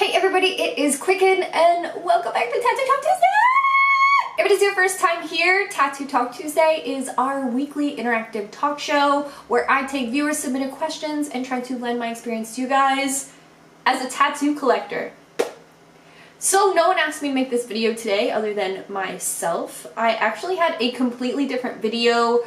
Hey everybody, it is Quicken and welcome back to Tattoo Talk Tuesday! If it is your first time here, Tattoo Talk Tuesday is our weekly interactive talk show where I take viewer submitted questions and try to lend my experience to you guys as a tattoo collector. So no one asked me to make this video today other than myself. I actually had a completely different video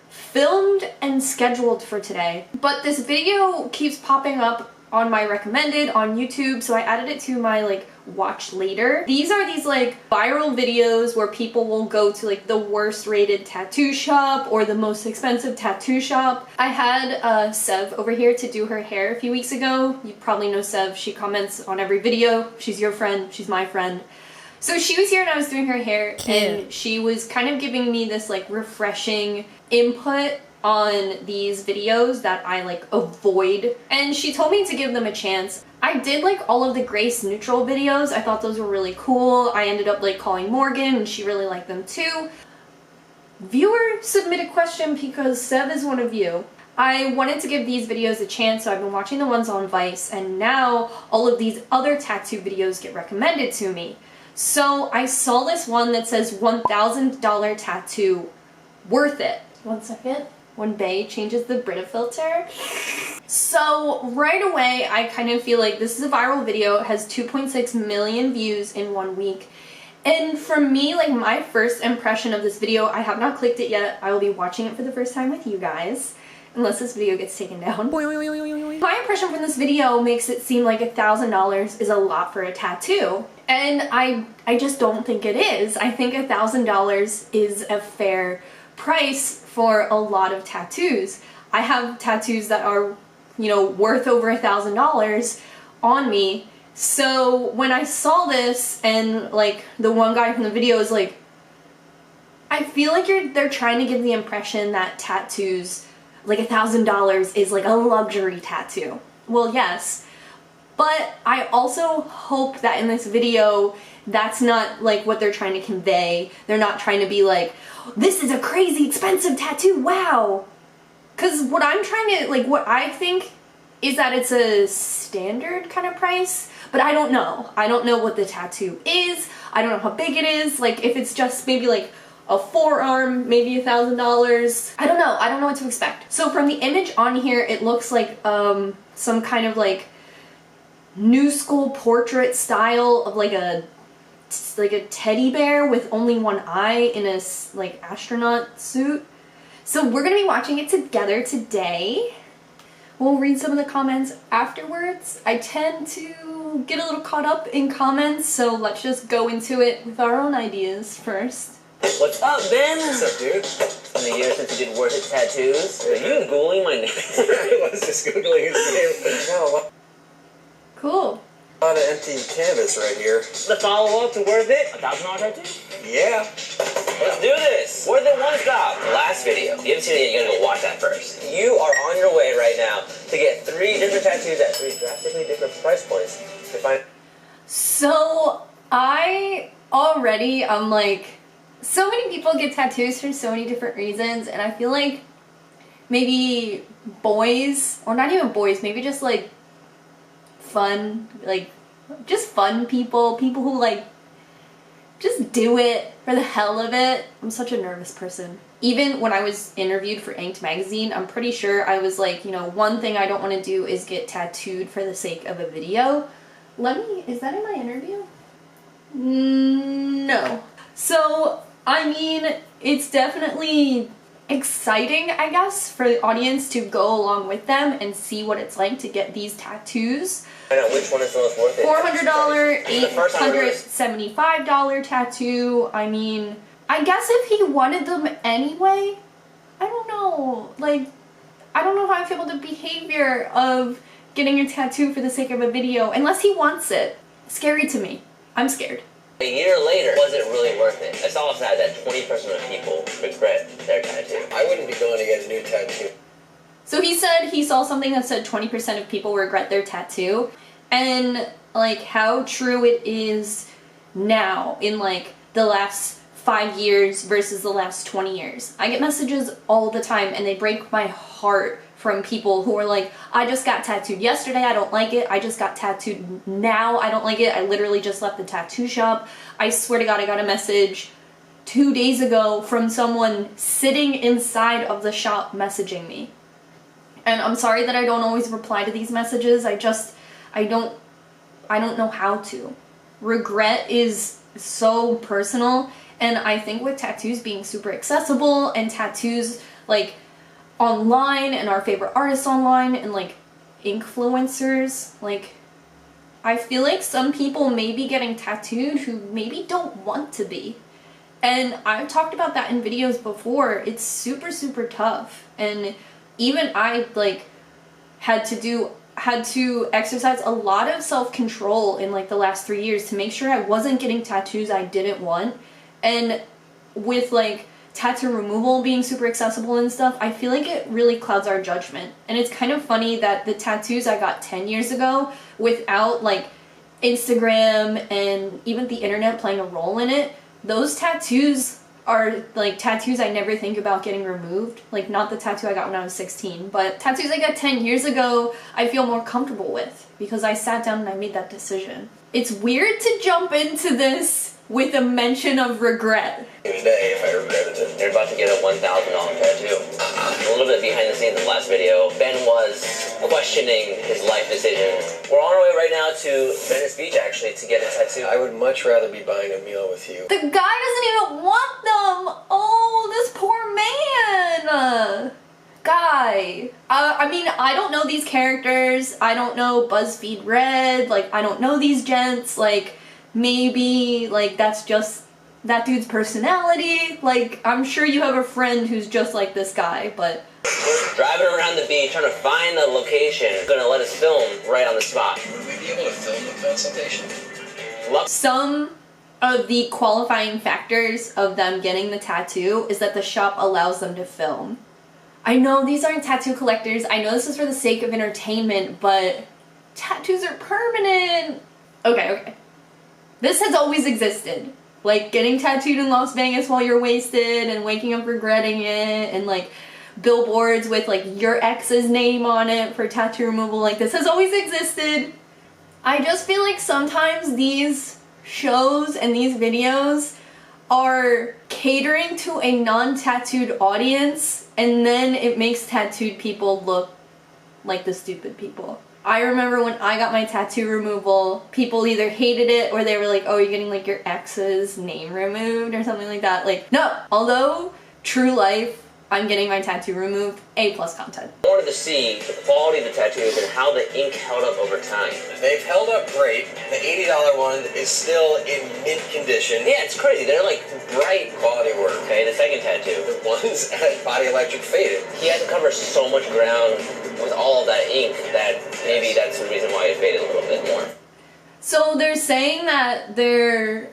filmed and scheduled for today, but this video keeps popping up on my recommended on YouTube, so I added it to my watch later. These are these viral videos where people will go to the worst rated tattoo shop or the most expensive tattoo shop. I had Sev over here to do her hair a few weeks ago. You probably know Sev, she comments on every video. She's your friend, she's my friend. So she was here and I was doing her hair and she was kind of giving me this refreshing input on these videos that I avoid, and she told me to give them a chance. I did all of the Grace neutral videos. I thought those were really cool. I ended up calling Morgan and she really liked them too. Viewer submitted question because Sev is one of you. I wanted to give these videos a chance, so I've been watching the ones on Vice and now all of these other tattoo videos get recommended to me. So I saw this one that says $1,000 tattoo, worth it. One second. When Bay changes the Brita filter. So right away I kind of feel like this is a viral video. It has 2.6 million views in 1 week. And for me, my first impression of this video, I have not clicked it yet. I will be watching it for the first time with you guys. Unless this video gets taken down. My impression from this video makes it seem like $1,000 is a lot for a tattoo. And I just don't think it is. I think $1,000 is a fair price for a lot of tattoos. I have tattoos that are, worth over $1,000 on me. So when I saw this and the one guy from the video is I feel like they're trying to give the impression that tattoos, $1,000 is a luxury tattoo. Well, yes, but I also hope that in this video that's not what they're trying to convey. They're not trying to be this is a crazy expensive tattoo, wow. Because what I'm trying to, what I think is that it's a standard kind of price, but I don't know. I don't know what the tattoo is. I don't know how big it is. If it's just maybe a forearm, maybe $1,000. I don't know. I don't know what to expect. So from the image on here, it looks like some kind of new school portrait style of a teddy bear with only one eye in a astronaut suit. So we're gonna be watching it together today. We'll read some of the comments afterwards. I tend to get a little caught up in comments, so let's just go into it with our own ideas first. What's up, Ben? What's up, dude? It's been a year since you did worth it tattoos. Are you Googling my name? I was just Googling his name. No, Cool. a lot of empty canvas right here. The follow-up to Worth It? $1,000 tattoo? Yeah. Let's do this! Worth It One Stop, the last video. If you haven't seen it, you're gonna go watch that first. You are on your way right now to get 3 different tattoos at 3 drastically different price points. To find. So I'm so many people get tattoos for so many different reasons, and I feel like maybe boys, or not even boys, maybe just fun, just fun people who just do it for the hell of it. I'm such a nervous person. Even when I was interviewed for Inked magazine, I'm pretty sure I was one thing I don't want to do is get tattooed for the sake of a video. Is that in my interview? No. So, I mean, it's definitely exciting, I guess, for the audience to go along with them and see what it's like to get these tattoos. I know which one is the most worth it. $400, $875 tattoo. I mean, I guess if he wanted them anyway, I don't know. I don't know how I feel about the behavior of getting a tattoo for the sake of a video, unless he wants it. Scary to me. I'm scared. A year later, was it really worth it? I saw sad that 20% of people regret their tattoo. I wouldn't be going to get a new tattoo. So he said he saw something that said 20% of people regret their tattoo, and how true it is now in the last 5 years versus the last 20 years. I get messages all the time and they break my heart from people who are like, I just got tattooed yesterday, I don't like it. I just got tattooed now, I don't like it. I literally just left the tattoo shop. I swear to God, I got a message 2 days ago from someone sitting inside of the shop messaging me. And I'm sorry that I don't always reply to these messages. I don't know how to. Regret is so personal, and I think with tattoos being super accessible and tattoos like online and our favorite artists online and like influencers, like I feel like some people may be getting tattooed who maybe don't want to be. And I've talked about that in videos before. It's super, super tough. And even I like had to exercise a lot of self-control in like the last 3 years to make sure I wasn't getting tattoos I didn't want. And with like tattoo removal being super accessible and stuff, I feel like it really clouds our judgment. And it's kind of funny that the tattoos I got 10 years ago, without like Instagram and even the internet playing a role in it, those tattoos are like tattoos I never think about getting removed. Like, not the tattoo I got when I was 16, but tattoos I got 10 years ago I feel more comfortable with because I sat down and I made that decision. It's weird to jump into this with a mention of regret. Today, if I regretted it. They're about to get a $1,000 tattoo. A little bit behind the scenes in the last video, Ben was questioning his life decisions. We're on our way right now to Venice Beach, actually, to get a tattoo. I would much rather be buying a meal with you. The guy doesn't even want them! Oh, this poor man! Guy. I mean, I don't know these characters. I don't know BuzzFeed Red. Like, I don't know these gents. Like, maybe, like, that's just that dude's personality. Like, I'm sure you have a friend who's just like this guy, but... We're driving around the beach, trying to find the location. Gonna let us film right on the spot. Would we be able to film the consultation? Some of the qualifying factors of them getting the tattoo is that the shop allows them to film. I know these aren't tattoo collectors. I know this is for the sake of entertainment, but tattoos are permanent. Okay. This has always existed. Like, getting tattooed in Las Vegas while you're wasted and waking up regretting it, and like billboards with like your ex's name on it for tattoo removal. Like, this has always existed. I just feel like sometimes these shows and these videos are catering to a non-tattooed audience, and then it makes tattooed people look like the stupid people. I remember when I got my tattoo removal, people either hated it or they were like, oh, you're getting like your ex's name removed or something like that. Like, no. Although, true life, I'm getting my tattoo removed, A+ content. I wanted to see the quality of the tattoos and how the ink held up over time. They've held up great. The $80 one is still in mint condition. Yeah, it's crazy. They're like bright Quality work. Okay, the second tattoo. The ones at Body Electric faded. He had to cover so much ground with all of that ink that maybe that's the reason why it faded a little bit more. So they're saying that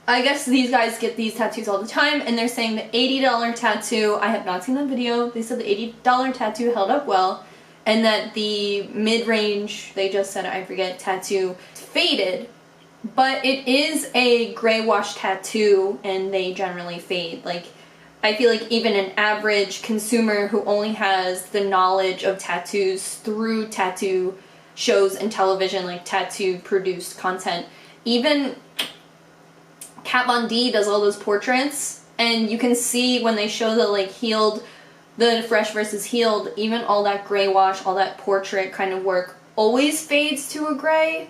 I guess these guys get these tattoos all the time, and they're saying the $80 tattoo, I have not seen the video, they said the $80 tattoo held up well, and that the mid-range, they just said, I forget, tattoo faded, but it is a gray wash tattoo, and they generally fade. Like, I feel like even an average consumer who only has the knowledge of tattoos through tattoo shows and television, like tattoo produced content, even Kat Von D does all those portraits, and you can see when they show the like healed, the fresh versus healed, even all that gray wash, all that portrait kind of work always fades to a gray.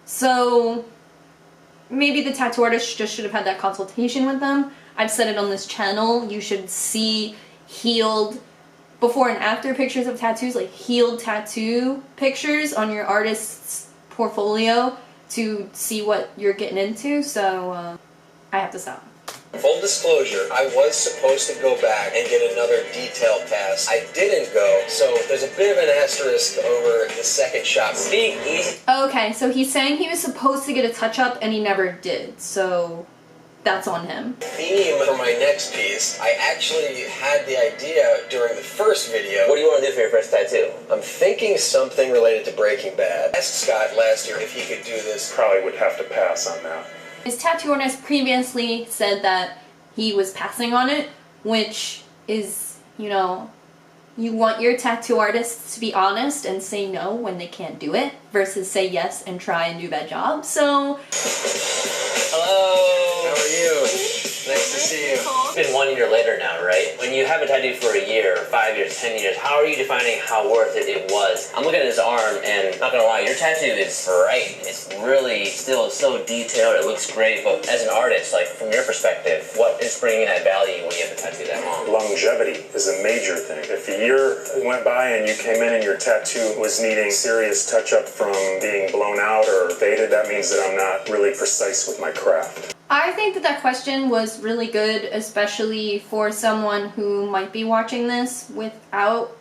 So maybe the tattoo artist just should have had that consultation with them. I've said it on this channel, you should see healed before and after pictures of tattoos, like healed tattoo pictures on your artist's portfolio to see what you're getting into, so I have to stop. Full disclosure, I was supposed to go back and get another detail pass. I didn't go, so there's a bit of an asterisk over the second shot. Speak easy. Okay, so he's saying he was supposed to get a touch-up and he never did, so that's on him. Theme for my next piece, I actually had the idea during the first video. What do you want to do for your first tattoo? I'm thinking something related to Breaking Bad. I asked Scott last year if he could do this. Probably would have to pass on that. His tattoo artist previously said that he was passing on it, which is, you you want your tattoo artists to be honest and say no when they can't do it versus say yes and try and do that job. So, hello. How are you? Nice to see you. It's been 1 year later now, right? When you have a tattoo for a year, 5 years, 10 years, how are you defining how worth it was? I'm looking at his arm, and not gonna lie, your tattoo is bright. It's really still so detailed. It looks great. But as an artist, like from your perspective, what is bringing that value when you have a tattoo that long? Longevity is a major thing. If a year went by and you came in and your tattoo was needing serious touch-up from being blown out or faded, that means that I'm not really precise with my craft. I think that that question was really good, especially for someone who might be watching this without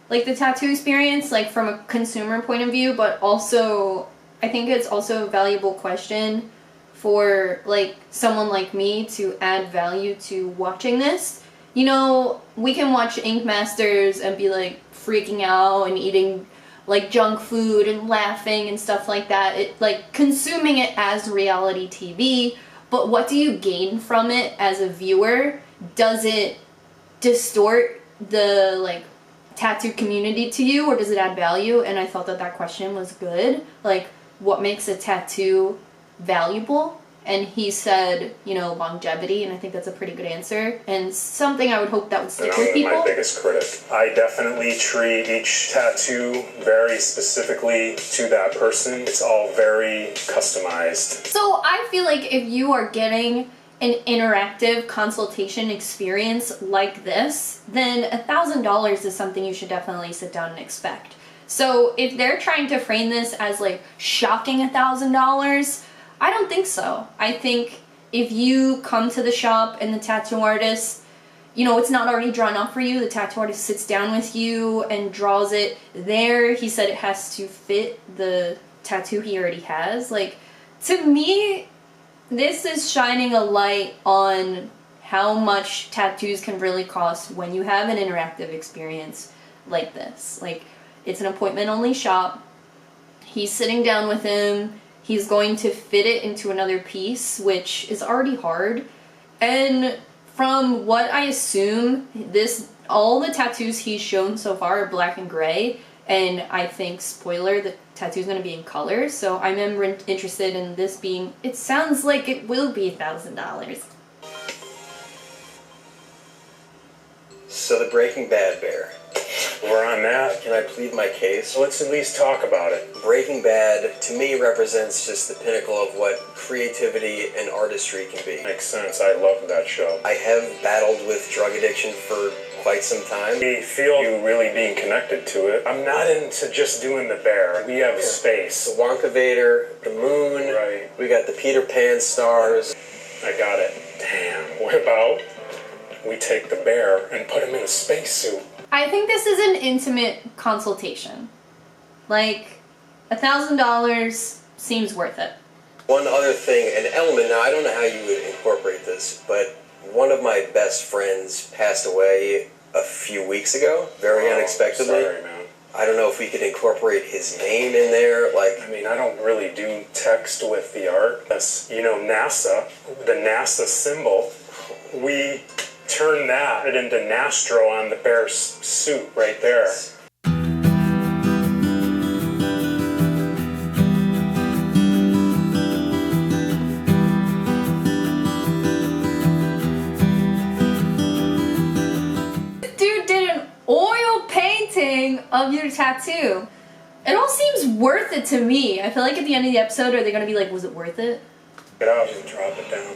like the tattoo experience, like from a consumer point of view, but also I think it's also a valuable question for like someone like me to add value to watching this. You know, we can watch Ink Masters and be like freaking out and eating like junk food and laughing and stuff like that. It like consuming it as reality TV. But what do you gain from it as a viewer? Does it distort the like tattoo community to you, or does it add value? And I thought that that question was good. Like, what makes a tattoo valuable? And he said, you know, longevity, and I think that's a pretty good answer, and something I would hope that would stick with people. I'm my biggest critic. I definitely treat each tattoo very specifically to that person. It's all very customized. So I feel like if you are getting an interactive consultation experience like this, then $1,000 is something you should definitely sit down and expect. So if they're trying to frame this as like shocking $1,000, I don't think so. I think if you come to the shop and the tattoo artist, you know, it's not already drawn up for you, the tattoo artist sits down with you and draws it there. He said it has to fit the tattoo he already has. Like, to me, this is shining a light on how much tattoos can really cost when you have an interactive experience like this. Like, it's an appointment-only shop. He's sitting down with him. He's going to fit it into another piece, which is already hard. And from what I assume, all the tattoos he's shown so far are black and gray. And I think, spoiler, the tattoo's going to be in color. So I'm interested in this being, it sounds like it will be $1,000. So the Breaking Bad bear. We're on that. Can I plead my case? So let's at least talk about it. Breaking Bad, to me, represents just the pinnacle of what creativity and artistry can be. Makes sense. I love that show. I have battled with drug addiction for quite some time. I feel you really being connected to it. I'm not into just doing the bear. We have space. The Wonka Vader, the moon. Right. We got the Peter Pan stars. I got it. Damn. What about we take the bear and put him in a spacesuit? I think this is an intimate consultation. Like, $1,000 seems worth it. One other thing, an element, now I don't know how you would incorporate this, but one of my best friends passed away a few weeks ago, very unexpectedly. Sorry, man. I don't know if we could incorporate his name in there, like... I mean, I don't really do text with the art. That's, you know, NASA, the NASA symbol. We turn that into Nastro on the bear's suit right there. Dude did an oil painting of your tattoo. It all seems worth it to me. I feel like at the end of the episode, are they going to be like, was it worth it? Get out and drop it down.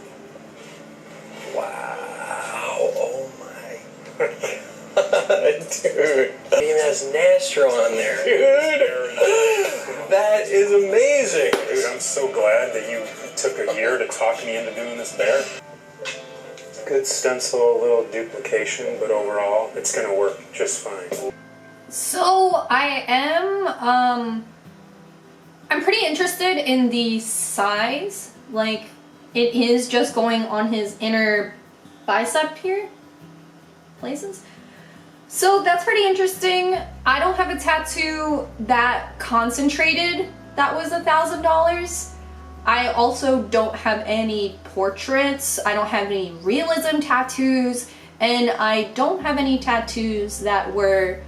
Wow, oh my god, dude. It even has Nastro on there. Dude! That is amazing. Dude, I'm so glad that you took a year to talk me into doing this bear. Good stencil, a little duplication, but overall, it's gonna work just fine. So I'm pretty interested in the size. Like, it is just going on his inner bicep here places. So that's pretty interesting. I don't have a tattoo that concentrated that was $1,000. I also don't have any portraits. I don't have any realism tattoos. and I don't have any tattoos that were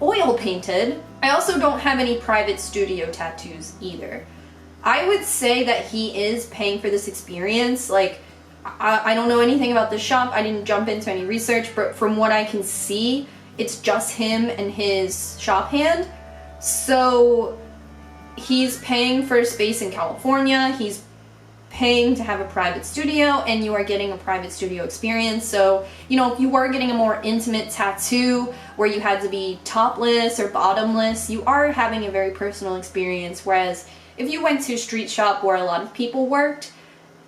oil painted. I also don't have any private studio tattoos either. I would say that he is paying for this experience. Like, I don't know anything about the shop. I didn't jump into any research, but from what I can see, it's just him and his shop hand. So he's paying for space in California. He's paying to have a private studio, and you are getting a private studio experience. So, you know, if you were getting a more intimate tattoo where you had to be topless or bottomless, you are having a very personal experience. Whereas if you went to a street shop where a lot of people worked,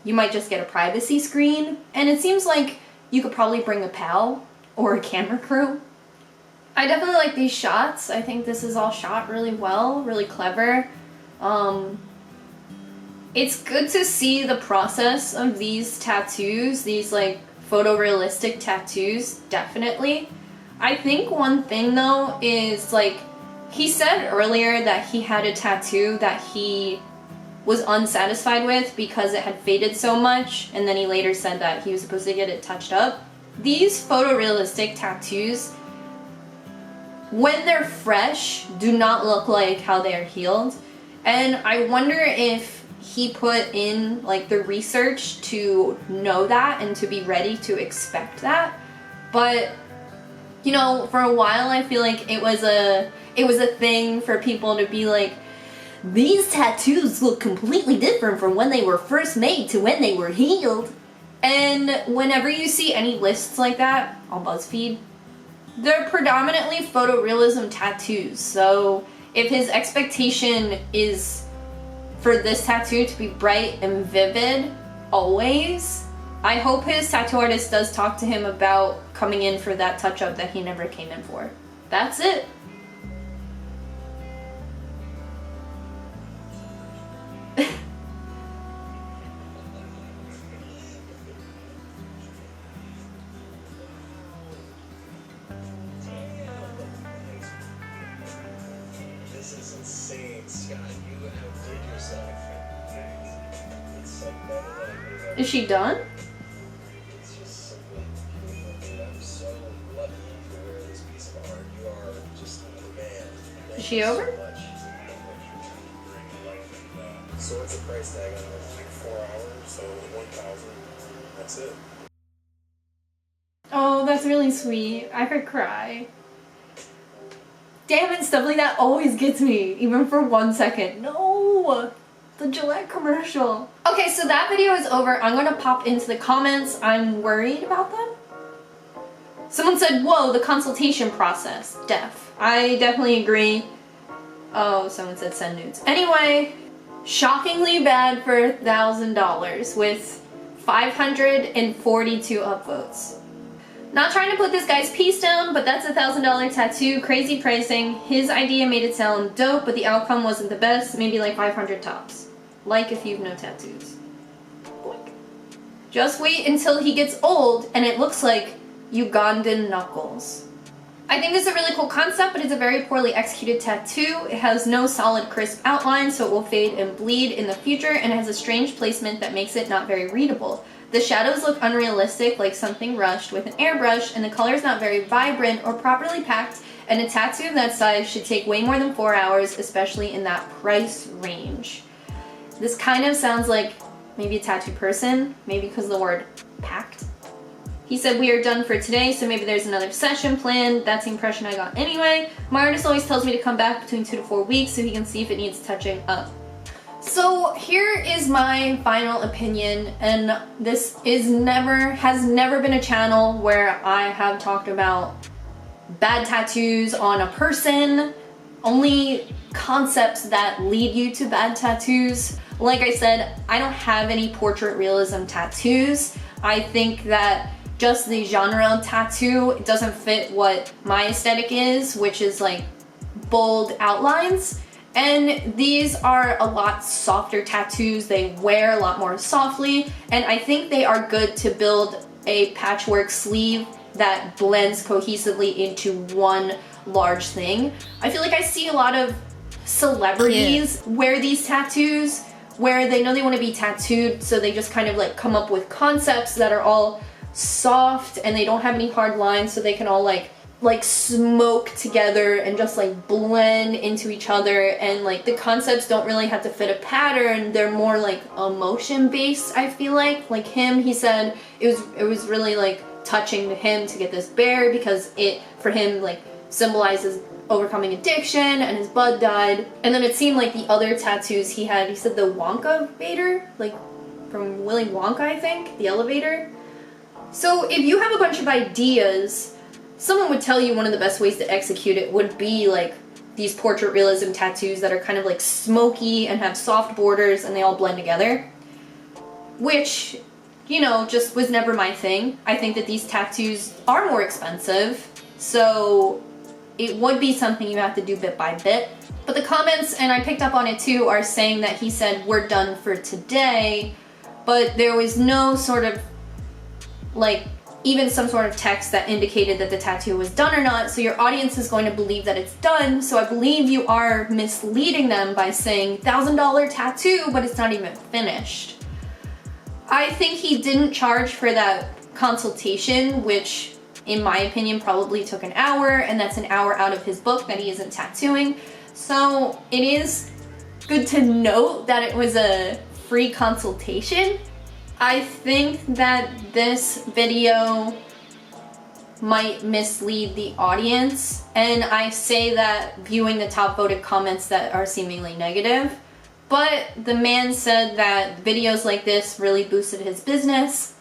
you might just get a privacy screen. And it seems like you could probably bring a pal or a camera crew. I definitely like these shots. I think this is all shot really well, really clever. It's good to see the process of these tattoos, these like photorealistic tattoos, definitely. I think one thing though is, like, he said earlier that he had a tattoo that he was unsatisfied with because it had faded so much, and then he later said that he was supposed to get it touched up. These photorealistic tattoos, when they're fresh, do not look like how they are healed. And I wonder if he put in like the research to know that and to be ready to expect that. But, you know, for a while I feel like it was a thing for people to be like, these tattoos look completely different from when they were first made to when they were healed. And whenever you see any lists like that on BuzzFeed, they're predominantly photorealism tattoos. So if his expectation is for this tattoo to be bright and vivid always, I hope his tattoo artist does talk to him about coming in for that touch-up that he never came in for. That's it. This is insane, Scott. You outdid yourself. It's so better than I could have. Is she done? It's just simply beautiful, dude. I'm so lucky to wear this piece of art. You are just the man. Thank Is she you over? So much. So what's the price tag on this? Like 4 hours, so 1,000. That's it. Oh, that's really sweet. I could cry. Damn it, stuff like that always gets me, even for 1 second. No! The Gillette commercial. Okay, so that video is over. I'm gonna pop into the comments. I'm worried about them. Someone said, whoa, the consultation process. I definitely agree. Oh, someone said send nudes. Anyway, shockingly bad for $1,000 with 542 upvotes. Not trying to put this guy's piece down, but that's a $1,000 tattoo. Crazy pricing. His idea made it sound dope, but the outcome wasn't the best. Maybe like 500 tops. Like if you've no tattoos. Boink. Just wait until he gets old and it looks like Ugandan knuckles. I think this is a really cool concept, but it's a very poorly executed tattoo. It has no solid crisp outline, so it will fade and bleed in the future, and it has a strange placement that makes it not very readable. The shadows look unrealistic, like something rushed with an airbrush, and the color is not very vibrant or properly packed, and a tattoo of that size should take way more than 4 hours, especially in that price range. This kind of sounds like maybe a tattoo person, maybe because of the word packed. He said, we are done for today, so maybe there's another session planned. That's the impression I got anyway. My artist always tells me to come back between 2 to 4 weeks so he can see if it needs touching up. So here is my final opinion, and this has never been a channel where I have talked about bad tattoos on a person, only concepts that lead you to bad tattoos. Like I said, I don't have any portrait realism tattoos. I think that just the genre of tattoo doesn't fit what my aesthetic is, which is like bold outlines. And these are a lot softer tattoos. They wear a lot more softly, and I think they are good to build a patchwork sleeve that blends cohesively into one large thing. I feel like I see a lot of celebrities wear these tattoos where they know they want to be tattooed, so they just kind of like come up with concepts that are all soft and they don't have any hard lines, so they can all like smoke together and just like blend into each other, and like the concepts don't really have to fit a pattern. They're more like emotion based, I feel like him, he said it was really like touching to him to get this bear because it for him like symbolizes overcoming addiction, and his bud died. And then it seemed like the other tattoos he had, he said the Wonka Vader, like from Willy Wonka, I think, the elevator. So if you have a bunch of ideas, someone would tell you one of the best ways to execute it would be like these portrait realism tattoos that are kind of like smoky and have soft borders and they all blend together, which, you know, just was never my thing. I think that these tattoos are more expensive, so it would be something you have to do bit by bit. But the comments, and I picked up on it too, are saying that he said we're done for today, but there was no sort of like even some sort of text that indicated that the tattoo was done or not, so your audience is going to believe that it's done. So I believe you are misleading them by saying $1,000 tattoo, but it's not even finished. I think he didn't charge for that consultation, which in my opinion probably took an hour, and that's an hour out of his book that he isn't tattooing. So it is good to note that it was a free consultation. I think that this video might mislead the audience, and I say that viewing the top voted comments that are seemingly negative, but the man said that videos like this really boosted his business.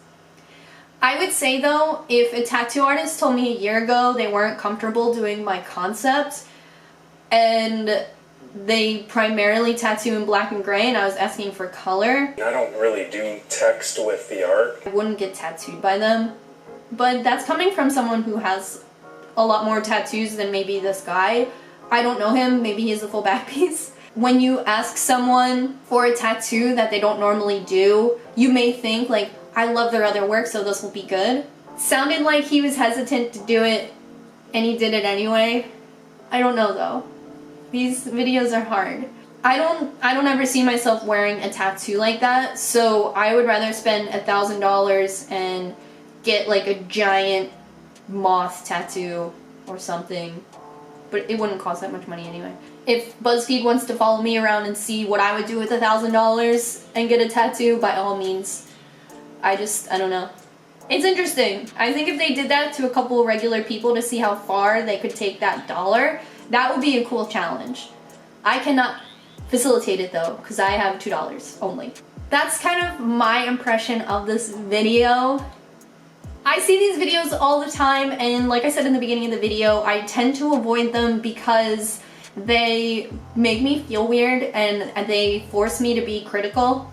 I would say though, if a tattoo artist told me a year ago they weren't comfortable doing my concept and they primarily tattoo in black and gray and I was asking for color, I don't really do text with the art. I wouldn't get tattooed by them. But that's coming from someone who has a lot more tattoos than maybe this guy. I don't know him, maybe he's a full back piece. When you ask someone for a tattoo that they don't normally do, you may think like, I love their other work, so this will be good. Sounded like he was hesitant to do it and he did it anyway. I don't know though. These videos are hard. I don't ever see myself wearing a tattoo like that, so I would rather spend $1,000 and get like a giant moth tattoo or something. But it wouldn't cost that much money anyway. If BuzzFeed wants to follow me around and see what I would do with $1,000 and get a tattoo, by all means. I don't know. It's interesting. I think if they did that to a couple of regular people to see how far they could take that dollar, that would be a cool challenge. I cannot facilitate it though, because I have $2 only. That's kind of my impression of this video. I see these videos all the time, and like I said in the beginning of the video, I tend to avoid them because they make me feel weird and they force me to be critical.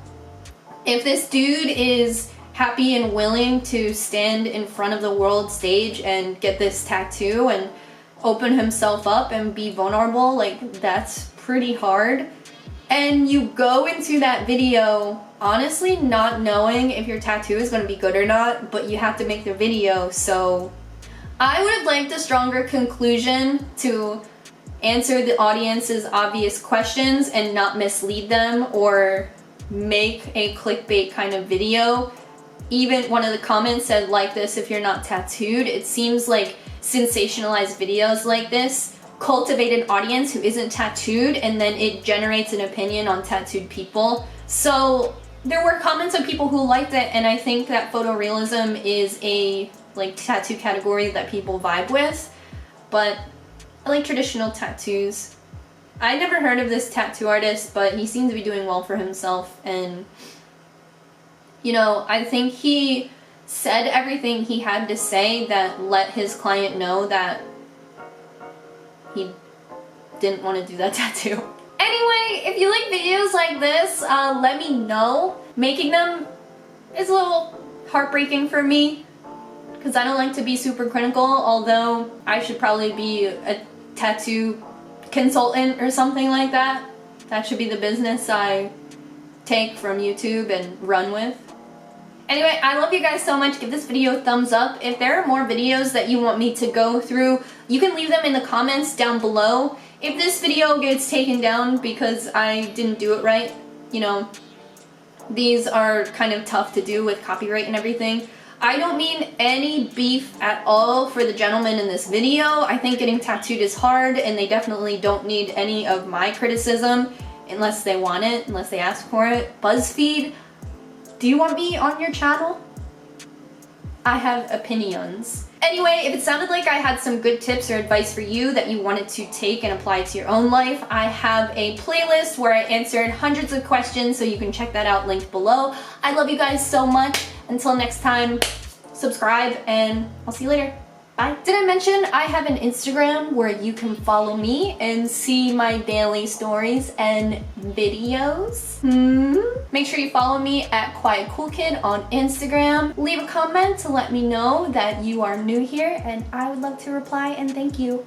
If this dude is happy and willing to stand in front of the world stage and get this tattoo and open himself up and be vulnerable, like that's pretty hard. And you go into that video honestly not knowing if your tattoo is going to be good or not, but you have to make the video. So I would have liked a stronger conclusion to answer the audience's obvious questions and not mislead them or make a clickbait kind of video. Even one of the comments said, like this if you're not tattooed. It seems like sensationalized videos like this cultivate an audience who isn't tattooed, and then it generates an opinion on tattooed people. So there were comments of people who liked it, and I think that photorealism is a like tattoo category that people vibe with, but I like traditional tattoos. I never heard of this tattoo artist, but he seems to be doing well for himself, and you know, I think he said everything he had to say that let his client know that he didn't want to do that tattoo. Anyway, if you like videos like this, let me know. Making them is a little heartbreaking for me because I don't like to be super critical, although I should probably be a tattoo consultant or something like that. That should be the business I take from YouTube and run with. Anyway, I love you guys so much. Give this video a thumbs up. If there are more videos that you want me to go through, you can leave them in the comments down below. If this video gets taken down because I didn't do it right, you know, these are kind of tough to do with copyright and everything. I don't mean any beef at all for the gentleman in this video. I think getting tattooed is hard and they definitely don't need any of my criticism unless they want it, unless they ask for it. BuzzFeed, do you want me on your channel? I have opinions. Anyway, if it sounded like I had some good tips or advice for you that you wanted to take and apply to your own life, I have a playlist where I answered hundreds of questions, so you can check that out linked below. I love you guys so much. Until next time, subscribe and I'll see you later. Bye. Did I mention I have an Instagram where you can follow me and see my daily stories and videos? Make sure you follow me at qcknd on Instagram. Leave a comment to let me know that you are new here and I would love to reply and thank you.